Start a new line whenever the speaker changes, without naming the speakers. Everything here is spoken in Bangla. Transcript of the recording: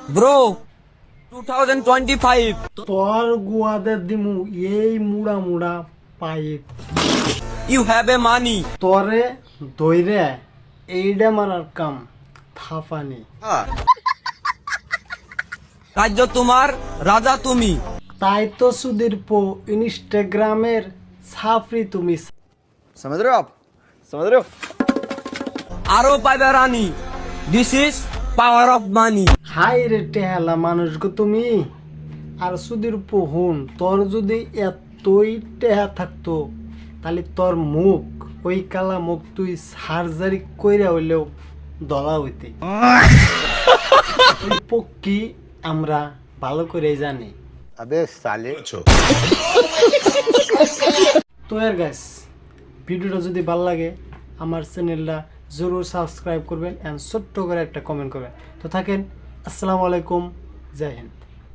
ব্রো 2025
তোর গুয়াদের দিমু এই মুড়া মুড়া পাইপ
ইউ হ্যাভ এ মানি
তরে দইরে এইডা মারার কাম থাফানি
রাজ্য তোমার রাজা তুমি
তাই তো সুধীর পো ইনস্টাগ্রামের সাফরি তুমি
समझ रहे हो आप समझ रहे हो
আরো পাইবে Rani this is power of money
হাই রে টেহালা মানুষ গো তুমি আর সুধীর পো হুন তোর যদি এতই টেহা থাকতো তাহলে তোর মুখ ওই কালা মুখ তুই সার্জারি কইরা হইলেও দলা হইতে ওই পক্ষী আমরা ভালো করে জানি
अबे साले
তো এর গাইস ভিডিওটা যদি ভালো লাগে আমার চ্যানেলটা জরুর সাবস্ক্রাইব করবেন এন্ড ছোট্ট করে একটা কমেন্ট করবেন তো থাকেন আসসালামু আলাইকুম জয় হিন্দ